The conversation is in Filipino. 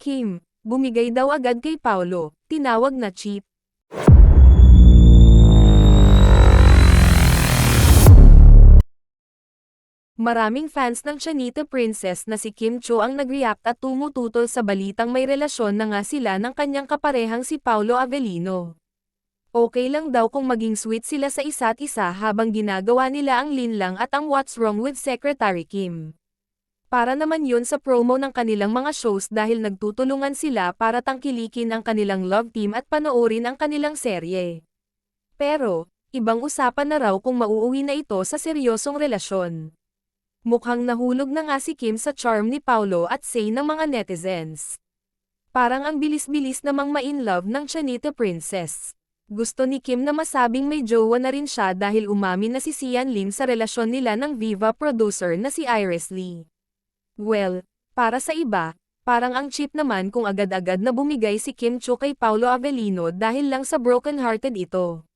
Kim, bumigay daw agad kay Paulo, tinawag na cheap. Maraming fans ng Chanita Princess na si Kim Cho ang nag-react at tumututol sa balitang may relasyon na nga sila ng kanyang kaparehang si Paulo Avellino. Okay lang daw kung maging sweet sila sa isa't isa habang ginagawa nila ang linlang at ang What's Wrong with Secretary Kim. Para naman yun sa promo ng kanilang mga shows dahil nagtutulungan sila para tangkilikin ang kanilang love team at panoorin ang kanilang serye. Pero, ibang usapan na raw kung mauuwi na ito sa seryosong relasyon. Mukhang nahulog na nga si Kim sa charm ni Paulo at say ng mga netizens. Parang ang bilis-bilis namang ma-in-love ng Chanita Princess. Gusto ni Kim na masabing may jowa na rin siya dahil umamin na si Sian Lim sa relasyon nila ng Viva producer na si Iris Lee. Well, para sa iba, parang ang cheap naman kung agad-agad na bumigay si Kim Cho kay Paulo Avellino dahil lang sa broken-hearted ito.